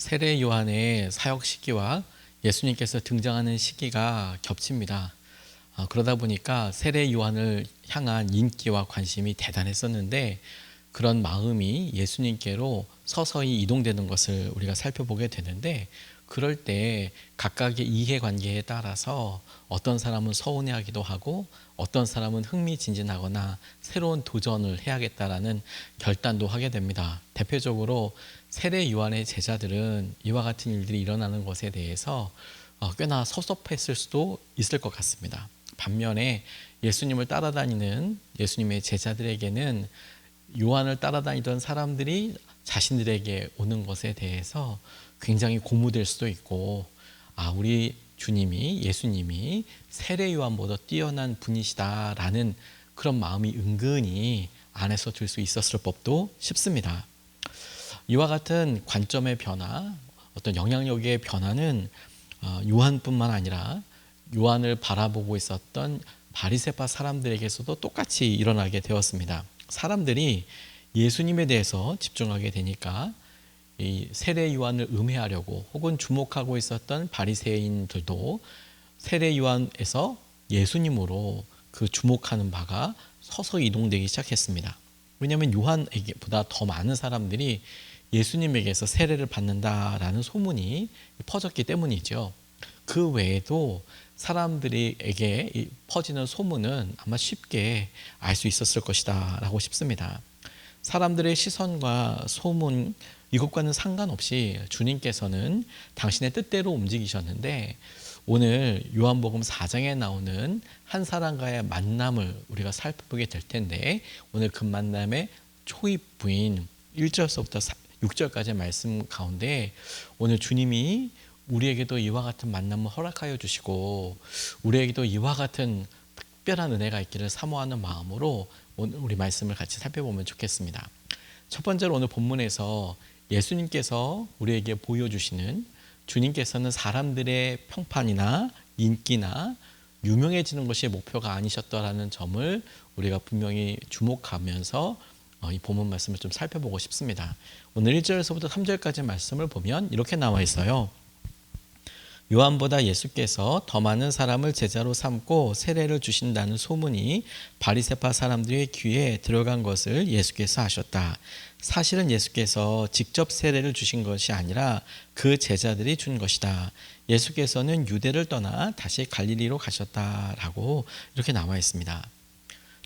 세례 요한의 사역 시기와 예수님께서 등장하는 시기가 겹칩니다. 그러다 보니까 세례 요한을 향한 인기와 관심이 대단했었는데 그런 마음이 예수님께로 서서히 이동되는 것을 우리가 살펴보게 되는데, 그럴 때 각각의 이해관계에 따라서 어떤 사람은 서운해하기도 하고 어떤 사람은 흥미진진하거나 새로운 도전을 해야겠다라는 결단도 하게 됩니다. 대표적으로 세례 요한의 제자들은 이와 같은 일들이 일어나는 것에 대해서 꽤나 섭섭했을 수도 있을 것 같습니다. 반면에 예수님을 따라다니는 예수님의 제자들에게는 요한을 따라다니던 사람들이 자신들에게 오는 것에 대해서 굉장히 고무될 수도 있고, 우리 주님이, 예수님이 세례 요한보다 뛰어난 분이시다라는 그런 마음이 은근히 안에서 들 수 있었을 법도 싶습니다. 이와 같은 관점의 변화, 어떤 영향력의 변화는 요한뿐만 아니라 요한을 바라보고 있었던 바리새파 사람들에게서도 똑같이 일어나게 되었습니다. 사람들이 예수님에 대해서 집중하게 되니까 이 세례 요한을 음해하려고 혹은 주목하고 있었던 바리새인들도 세례 요한에서 예수님으로 그 주목하는 바가 서서히 이동되기 시작했습니다. 왜냐하면 요한에게보다 더 많은 사람들이 예수님에게서 세례를 받는다라는 소문이 퍼졌기 때문이죠. 그 외에도 사람들에게 퍼지는 소문은 아마 쉽게 알 수 있었을 것이다 라고 싶습니다. 사람들의 시선과 소문, 이것과는 상관없이 주님께서는 당신의 뜻대로 움직이셨는데, 오늘 요한복음 4장에 나오는 한 사람과의 만남을 우리가 살펴보게 될 텐데, 오늘 그 만남의 초입부인 1절서부터 6절까지의 말씀 가운데 오늘 주님이 우리에게도 이와 같은 만남을 허락하여 주시고 우리에게도 이와 같은 특별한 은혜가 있기를 사모하는 마음으로 오늘 우리 말씀을 같이 살펴보면 좋겠습니다. 첫 번째로 오늘 본문에서 예수님께서 우리에게 보여주시는, 주님께서는 사람들의 평판이나 인기나 유명해지는 것이 목표가 아니셨다라는 점을 우리가 분명히 주목하면서 이 본문 말씀을 좀 살펴보고 싶습니다. 오늘 1절에서부터 3절까지 말씀을 보면 이렇게 나와 있어요. 요한보다 예수께서 더 많은 사람을 제자로 삼고 세례를 주신다는 소문이 바리새파 사람들의 귀에 들어간 것을 예수께서 아셨다. 사실은 예수께서 직접 세례를 주신 것이 아니라 그 제자들이 준 것이다. 예수께서는 유대를 떠나 다시 갈릴리로 가셨다라고 이렇게 나와 있습니다.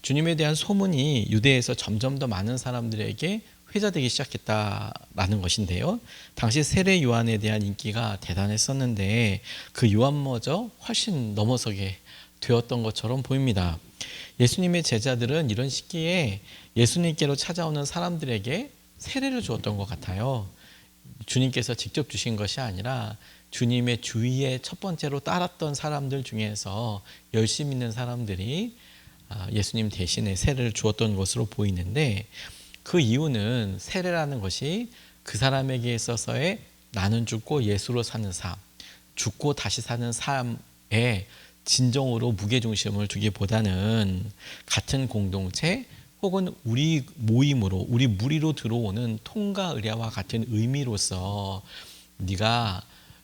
주님에 대한 소문이 유대에서 점점 더 많은 사람들에게 회자되기 시작했다라는 것인데요. 당시 세례 요한에 대한 인기가 대단했었는데 그 요한마저 훨씬 넘어서게 되었던 것처럼 보입니다. 예수님의 제자들은 이런 시기에 예수님께로 찾아오는 사람들에게 세례를 주었던 것 같아요. 주님께서 직접 주신 것이 아니라 주님의 주위에 첫 번째로 따랐던 사람들 중에서 열심히 있는 사람들이 예수님 대신에 세례를 주었던 것으로 보이는데, 그 이유는 세례라는 것이 그 사람에게 있어서의 나는 죽고 예수로 사는 삶, 죽고 다시 사는 삶에 진정으로 무게중심을 두기보다는 같은 공동체 혹은 우리 모임으로, 우리 무리로 들어오는 통과 의례와 같은 의미로서 네가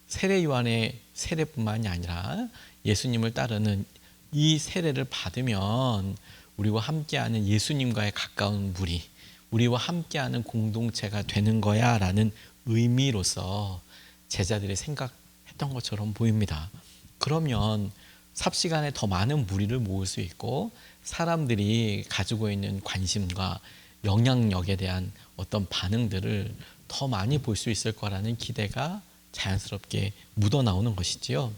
세례 요한의 세례뿐만이 아니라 예수님을 따르는 이 세례를 받으면 우리와 함께하는 예수님과의 가까운 무리, 우리와 함께하는 공동체가 되는 거야 라는 의미로서 제자들이 생각했던 것처럼 보입니다. 그러면 삽시간에 더 많은 무리를 모을 수 있고 사람들이 가지고 있는 관심과 영향력에 대한 어떤 반응들을 더 많이 볼 수 있을 거라는 기대가 자연스럽게 묻어나오는 것이지요.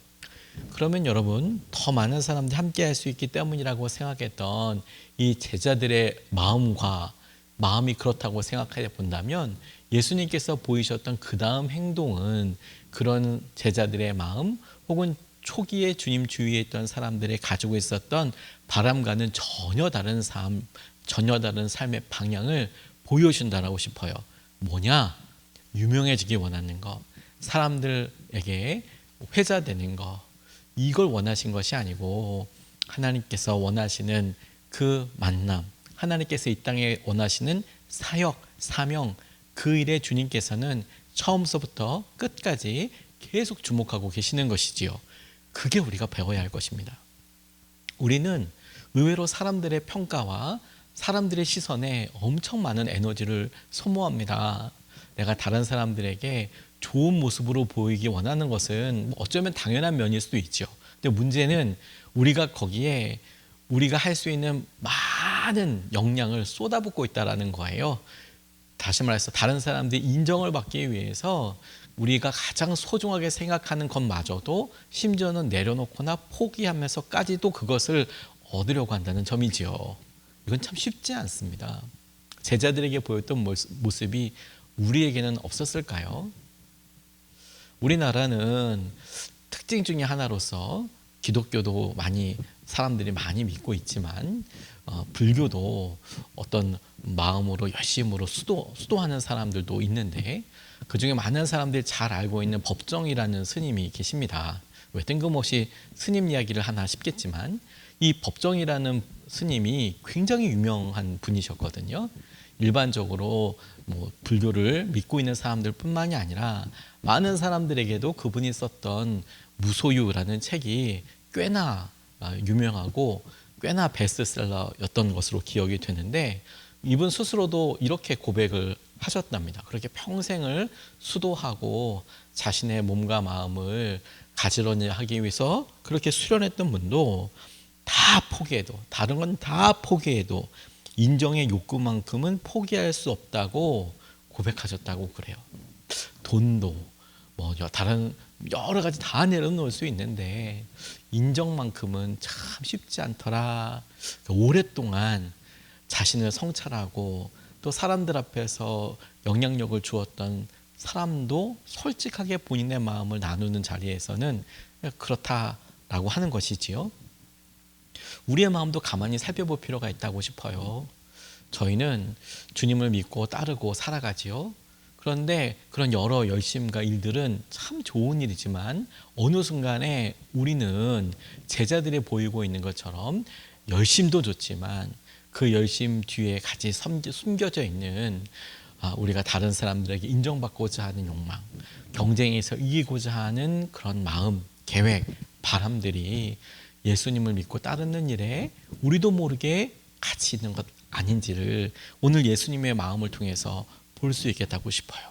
그러면 여러분, 더 많은 사람들이 함께 할 수 있기 때문이라고 생각했던 이 제자들의 마음이 그렇다고 생각해 본다면 예수님께서 보이셨던 그 다음 행동은 그런 제자들의 마음 혹은 초기에 주님 주위에 있던 사람들이 가지고 있었던 바람과는 전혀 다른 삶의 방향을 보여준다고 싶어요. 뭐냐? 유명해지기 원하는 것, 사람들에게 회자되는 것, 이걸 원하신 것이 아니고 하나님께서 원하시는 그 만남, 하나님께서 이 땅에 원하시는 사역, 사명, 그 일에 주님께서는 처음서부터 끝까지 계속 주목하고 계시는 것이지요. 그게 우리가 배워야 할 것입니다. 우리는 의외로 사람들의 평가와 사람들의 시선에 엄청 많은 에너지를 소모합니다. 내가 다른 사람들에게 좋은 모습으로 보이기 원하는 것은 어쩌면 당연한 면일 수도 있죠. 근데 문제는 우리가 거기에 우리가 할 수 있는 많은 역량을 쏟아붓고 있다는 거예요. 다시 말해서 다른 사람들이 인정을 받기 위해서 우리가 가장 소중하게 생각하는 것마저도 심지어는 내려놓거나 포기하면서까지도 그것을 얻으려고 한다는 점이지요. 이건 참 쉽지 않습니다. 제자들에게 보였던 모습이 우리에게는 없었을까요? 우리나라는 특징 중에 하나로서 기독교도 사람들이 많이 믿고 있지만 불교도 어떤 마음으로 열심으로 수도하는 사람들도 있는데 그중에 많은 사람들이 잘 알고 있는 법정이라는 스님이 계십니다. 왜 뜬금없이 스님 이야기를 하나 싶겠지만 이 법정이라는 스님이 굉장히 유명한 분이셨거든요. 일반적으로 불교를 믿고 있는 사람들뿐만이 아니라 많은 사람들에게도 그분이 썼던 무소유라는 책이 꽤나 유명하고 꽤나 베스트셀러였던 것으로 기억이 되는데 이분 스스로도 이렇게 고백을 하셨답니다. 그렇게 평생을 수도하고 자신의 몸과 마음을 가지런히 위해서 그렇게 수련했던 분도 다 포기해도 다른 건 다 포기해도 인정의 욕구만큼은 포기할 수 없다고 고백하셨다고 그래요. 돈도 다른 여러 가지 다 내려놓을 수 있는데 인정만큼은 참 쉽지 않더라. 오랫동안 자신을 성찰하고 또 사람들 앞에서 영향력을 주었던 사람도 솔직하게 본인의 마음을 나누는 자리에서는 그렇다라고 하는 것이지요. 우리의 마음도 가만히 살펴볼 필요가 있다고 싶어요. 저희는 주님을 믿고 따르고 살아가지요. 그런데 그런 여러 열심과 일들은 참 좋은 일이지만 어느 순간에 우리는 제자들이 보이고 있는 것처럼 열심도 좋지만 그 열심 뒤에 같이 숨겨져 있는 우리가 다른 사람들에게 인정받고자 하는 욕망, 경쟁에서 이기고자 하는 그런 마음, 계획, 바람들이 예수님을 믿고 따르는 일에 우리도 모르게 같이 있는 것 아닌지를 오늘 예수님의 마음을 통해서 볼 수 있겠다고 싶어요.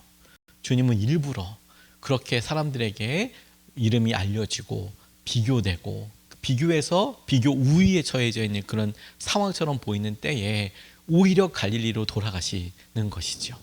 주님은 일부러 그렇게 사람들에게 이름이 알려지고 비교되고 비교해서 비교 우위에 처해져 있는 그런 상황처럼 보이는 때에 오히려 갈릴리로 돌아가시는 것이죠.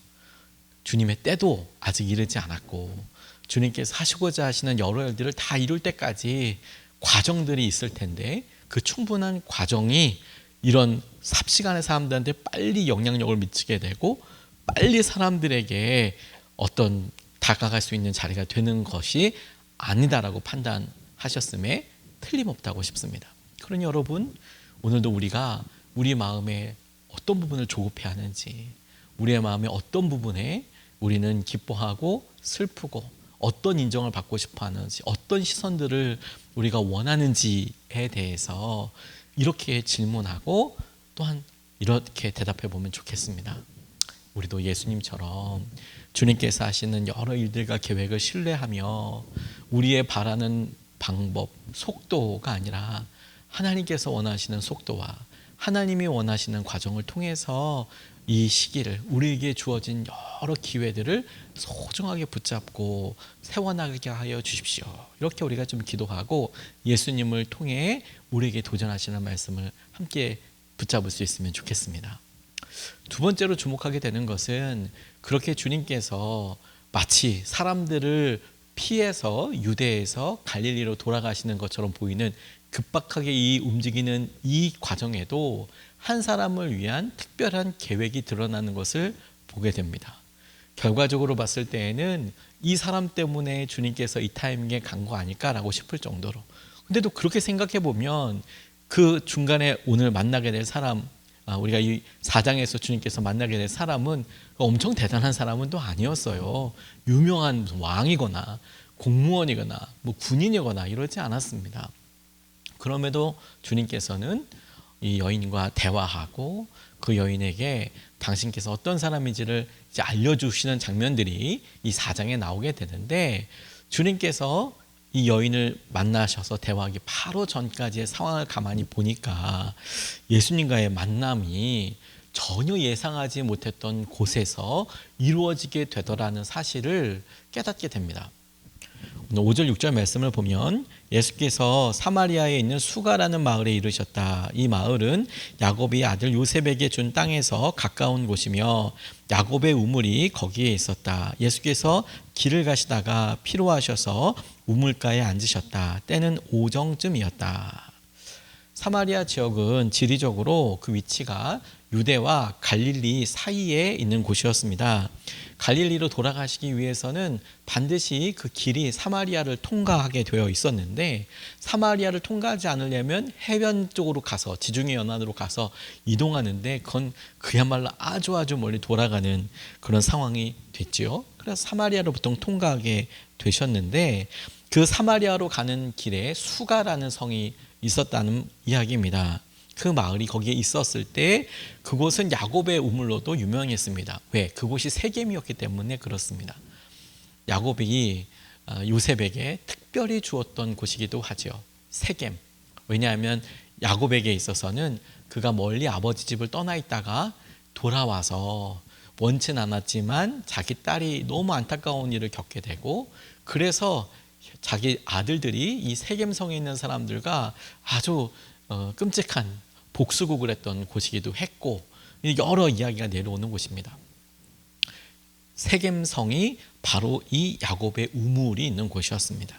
주님의 때도 아직 이르지 않았고 주님께서 하시고자 하시는 여러 일들을 다 이룰 때까지 과정들이 있을 텐데 그 충분한 과정이 이런 삽시간에 사람들한테 빨리 영향력을 미치게 되고 빨리 사람들에게 어떤 다가갈 수 있는 자리가 되는 것이 아니다라고 판단하셨음에 틀림없다고 싶습니다. 그러니 여러분 오늘도 우리가 우리 마음에 어떤 부분을 조급해하는지 우리의 마음에 어떤 부분에 우리는 기뻐하고 슬프고 어떤 인정을 받고 싶어하는지 어떤 시선들을 우리가 원하는지에 대해서 이렇게 질문하고 또한 이렇게 대답해 보면 좋겠습니다. 우리도 예수님처럼 주님께서 하시는 여러 일들과 계획을 신뢰하며 우리의 바라는 방법, 속도가 아니라 하나님께서 원하시는 속도와 하나님이 원하시는 과정을 통해서 이 시기를 우리에게 주어진 여러 기회들을 소중하게 붙잡고 세워나가게 하여 주십시오. 이렇게 우리가 좀 기도하고 예수님을 통해 우리에게 도전하시는 말씀을 함께 붙잡을 수 있으면 좋겠습니다. 두 번째로 주목하게 되는 것은 그렇게 주님께서 마치 사람들을 피해서 유대에서 갈릴리로 돌아가시는 것처럼 보이는 급박하게 움직이는 이 과정에도 한 사람을 위한 특별한 계획이 드러나는 것을 보게 됩니다. 결과적으로 봤을 때에는 이 사람 때문에 주님께서 이 타이밍에 간 거 아닐까라고 싶을 정도로 근데도 그렇게 생각해 보면 그 중간에 오늘 만나게 될 사람 우리가 이 4장에서 주님께서 만나게 될 사람은 엄청 대단한 사람은 또 아니었어요. 유명한 왕이거나 공무원이거나 군인이거나 이러지 않았습니다. 그럼에도 주님께서는 이 여인과 대화하고 그 여인에게 당신께서 어떤 사람인지를 이제 알려주시는 장면들이 이 4장에 나오게 되는데, 주님께서 이 여인을 만나셔서 대화하기 바로 전까지의 상황을 가만히 보니까 예수님과의 만남이 전혀 예상하지 못했던 곳에서 이루어지게 되더라는 사실을 깨닫게 됩니다. 오늘 5절 6절 말씀을 보면 예수께서 사마리아에 있는 수가라는 마을에 이르셨다. 이 마을은 야곱이 아들 요셉에게 준 땅에서 가까운 곳이며 야곱의 우물이 거기에 있었다. 예수께서 길을 가시다가 피로하셔서 우물가에 앉으셨다. 때는 오정쯤이었다. 사마리아 지역은 지리적으로 그 위치가 유대와 갈릴리 사이에 있는 곳이었습니다. 갈릴리로 돌아가시기 위해서는 반드시 그 길이 사마리아를 통과하게 되어 있었는데, 사마리아를 통과하지 않으려면 해변 쪽으로 가서 지중해 연안으로 가서 이동하는데 그건 그야말로 아주 멀리 돌아가는 그런 상황이 됐지요. 그래서 사마리아를 보통 통과하게 되셨는데, 그 사마리아로 가는 길에 수가라는 성이 있었다는 이야기입니다. 그 마을이 거기에 있었을 때 그곳은 야곱의 우물로도 유명했습니다. 왜? 그곳이 세겜이었기 때문에 그렇습니다. 야곱이 요셉에게 특별히 주었던 곳이기도 하죠. 세겜. 왜냐하면 야곱에게 있어서는 그가 멀리 아버지 집을 떠나 있다가 돌아와서 원치는 않았지만 자기 딸이 너무 안타까운 일을 겪게 되고, 그래서 자기 아들들이 이 세겜성에 있는 사람들과 아주 끔찍한 복수국을 했던 곳이기도 했고, 여러 이야기가 내려오는 곳입니다. 세겜성이 바로 이 야곱의 우물이 있는 곳이었습니다.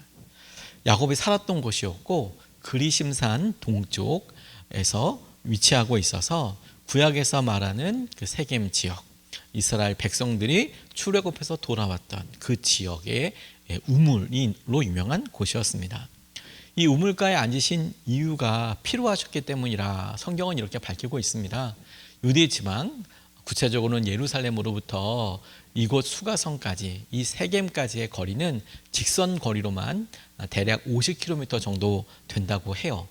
야곱이 살았던 곳이었고 그리심산 동쪽에서 위치하고 있어서 구약에서 말하는 그 세겜 지역, 이스라엘 백성들이 출애굽해서 돌아왔던 그 지역의 우물로 유명한 곳이었습니다. 이 우물가에 앉으신 이유가 필요하셨기 때문이라 성경은 이렇게 밝히고 있습니다. 유대 지방, 구체적으로는 예루살렘으로부터 이곳 수가성까지, 이 세겜까지의 거리는 직선 거리로만 대략 50km 정도 된다고 해요.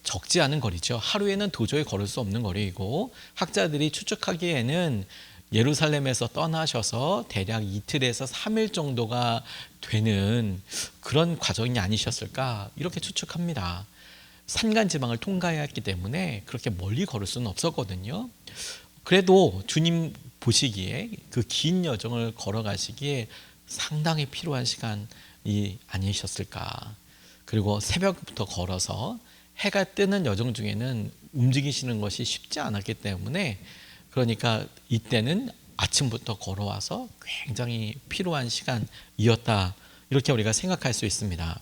적지 않은 거리죠. 하루에는 도저히 걸을 수 없는 거리이고, 학자들이 추측하기에는 예루살렘에서 떠나셔서 대략 이틀에서 3일 정도가 되는 그런 과정이 아니셨을까, 이렇게 추측합니다. 산간지방을 통과해야 했기 때문에 그렇게 멀리 걸을 수는 없었거든요. 그래도 주님 보시기에 그 긴 여정을 걸어가시기에 상당히 필요한 시간이 아니셨을까. 그리고 새벽부터 걸어서 해가 뜨는 여정 중에는 움직이시는 것이 쉽지 않았기 때문에, 그러니까 이때는 아침부터 걸어와서 굉장히 필요한 시간이었다, 이렇게 우리가 생각할 수 있습니다.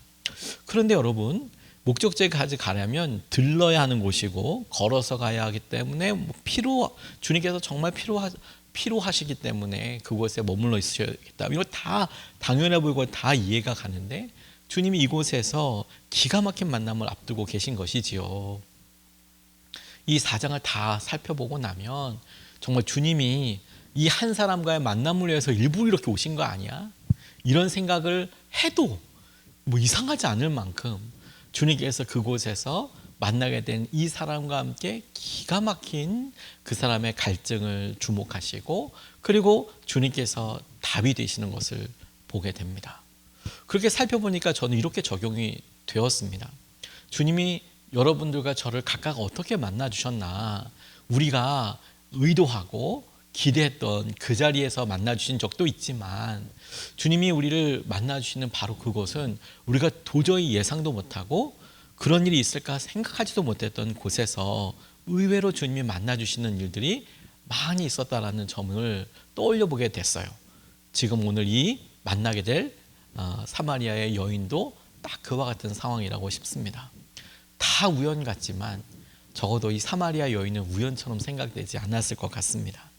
그런데 여러분, 목적지까지 가려면 들러야 하는 곳이고 걸어서 가야 하기 때문에 주님께서 정말 필요하시기 때문에 그곳에 머물러 있으셔야겠다, 이거 다 당연해 보이고 다 이해가 가는데, 주님이 이곳에서 기가 막힌 만남을 앞두고 계신 것이지요. 이 4장을 다 살펴보고 나면 정말 주님이 이 한 사람과의 만남을 위해서 일부러 이렇게 오신 거 아니야? 이런 생각을 해도 이상하지 않을 만큼 주님께서 그곳에서 만나게 된 이 사람과 함께 기가 막힌 그 사람의 갈증을 주목하시고, 그리고 주님께서 답이 되시는 것을 보게 됩니다. 그렇게 살펴보니까 저는 이렇게 적용이 되었습니다. 주님이 여러분들과 저를 각각 어떻게 만나 주셨나, 우리가 의도하고 기대했던 그 자리에서 만나 주신 적도 있지만, 주님이 우리를 만나 주시는 바로 그곳은 우리가 도저히 예상도 못하고 그런 일이 있을까 생각하지도 못했던 곳에서 의외로 주님이 만나 주시는 일들이 많이 있었다라는 점을 떠올려 보게 됐어요. 지금 오늘 이 만나게 될 사마리아의 여인도 딱 그와 같은 상황이라고 싶습니다. 다 우연 같지만 적어도 이 사마리아 여인은 우연처럼 생각되지 않았을 것 같습니다.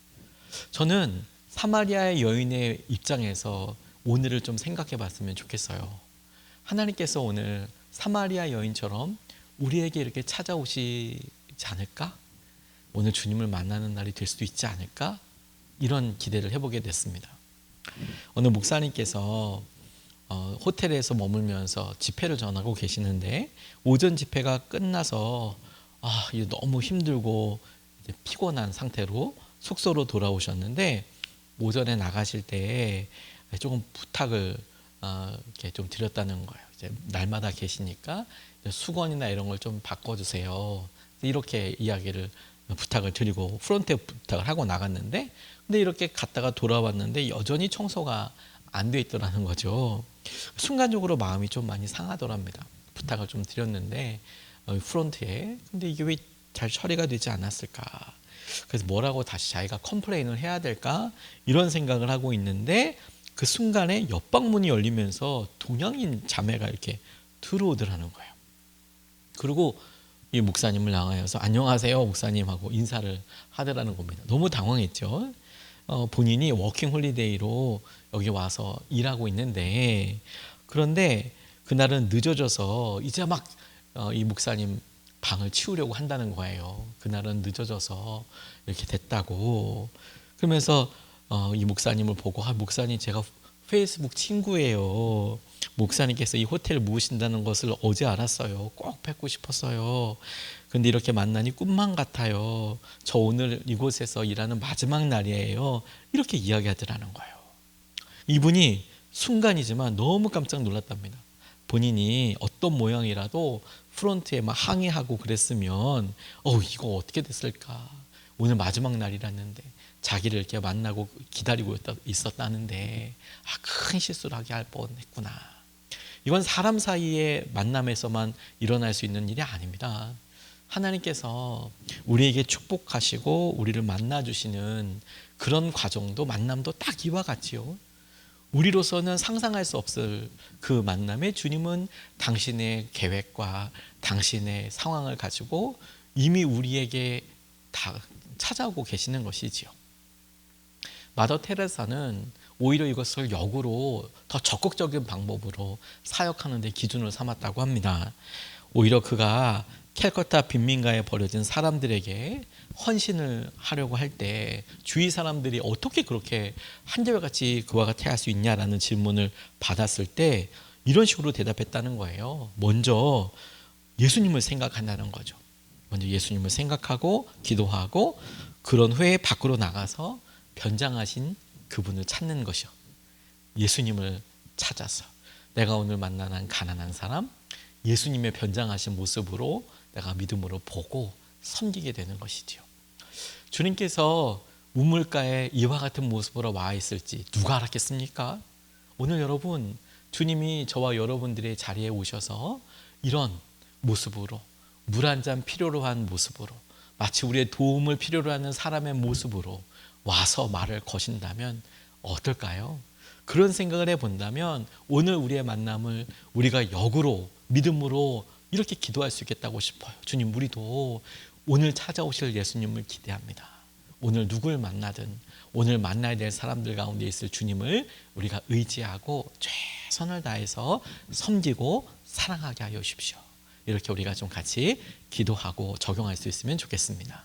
저는 사마리아의 여인의 입장에서 오늘을 좀 생각해 봤으면 좋겠어요. 하나님께서 오늘 사마리아 여인처럼 우리에게 이렇게 찾아오시지 않을까? 오늘 주님을 만나는 날이 될 수도 있지 않을까? 이런 기대를 해보게 됐습니다. 오늘 목사님께서 호텔에서 머물면서 집회를 전하고 계시는데, 오전 집회가 끝나서 이제 너무 힘들고 이제 피곤한 상태로 숙소로 돌아오셨는데 오전에 나가실 때 조금 부탁을 이렇게 좀 드렸다는 거예요. 이제 날마다 계시니까 수건이나 이런 걸 좀 바꿔주세요. 이렇게 이야기를 부탁을 드리고 프론트에 부탁을 하고 나갔는데, 근데 이렇게 갔다가 돌아왔는데 여전히 청소가 안 돼 있더라는 거죠. 순간적으로 마음이 좀 많이 상하더랍니다. 부탁을 좀 드렸는데 프론트에, 근데 이게 왜 잘 처리가 되지 않았을까? 그래서 뭐라고 다시 자기가 컴플레인을 해야 될까? 이런 생각을 하고 있는데 그 순간에 옆방문이 열리면서 동양인 자매가 이렇게 들어오더라는 거예요. 그리고 이 목사님을 향하여서 안녕하세요 목사님 하고 인사를 하더라는 겁니다. 너무 당황했죠. 본인이 워킹 홀리데이로 여기 와서 일하고 있는데, 그런데 그날은 늦어져서 이제 막 이 목사님 방을 치우려고 한다는 거예요. 그날은 늦어져서 이렇게 됐다고. 그러면서 이 목사님을 보고 목사님 제가 페이스북 친구예요. 목사님께서 이 호텔 묵으신다는 것을 어제 알았어요. 꼭 뵙고 싶었어요. 근데 이렇게 만나니 꿈만 같아요. 저 오늘 이곳에서 일하는 마지막 날이에요. 이렇게 이야기하더라는 거예요. 이분이 순간이지만 너무 깜짝 놀랐답니다. 본인이 어떤 모양이라도 프론트에 막 항의하고 그랬으면 이거 어떻게 됐을까? 오늘 마지막 날이랐는데 자기를 이렇게 만나고 기다리고 있었다는데 큰 실수를 하게 할 뻔했구나. 이건 사람 사이의 만남에서만 일어날 수 있는 일이 아닙니다. 하나님께서 우리에게 축복하시고 우리를 만나주시는 그런 과정도 만남도 딱 이와 같지요. 우리로서는 상상할 수 없을 그 만남에 주님은 당신의 계획과 당신의 상황을 가지고 이미 우리에게 다 찾아오고 계시는 것이지요. 마더 테레사는 오히려 이것을 역으로 더 적극적인 방법으로 사역하는 데 기준을 삼았다고 합니다. 오히려 그가 캘커타 빈민가에 버려진 사람들에게 헌신을 하려고 할 때 주위 사람들이 어떻게 그렇게 한결같이 그와 같이 할 수 있냐라는 질문을 받았을 때 이런 식으로 대답했다는 거예요. 먼저 예수님을 생각한다는 거죠. 먼저 예수님을 생각하고 기도하고 그런 후에 밖으로 나가서 변장하신 그분을 찾는 것이요. 예수님을 찾아서 내가 오늘 만난 가난한 사람, 예수님의 변장하신 모습으로 내가 믿음으로 보고 섬기게 되는 것이지요. 주님께서 우물가에 이와 같은 모습으로 와 있을지 누가 알았겠습니까? 오늘 여러분, 주님이 저와 여러분들의 자리에 오셔서 이런 모습으로, 물 한 잔 필요로 한 모습으로, 마치 우리의 도움을 필요로 하는 사람의 모습으로 와서 말을 거신다면 어떨까요? 그런 생각을 해본다면 오늘 우리의 만남을 우리가 역으로 믿음으로 이렇게 기도할 수 있겠다고 싶어요. 주님, 우리도 오늘 찾아오실 예수님을 기대합니다. 오늘 누굴 만나든 오늘 만나야 될 사람들 가운데 있을 주님을 우리가 의지하고 최선을 다해서 섬기고 사랑하게 하여 주십시오. 이렇게 우리가 좀 같이 기도하고 적용할 수 있으면 좋겠습니다.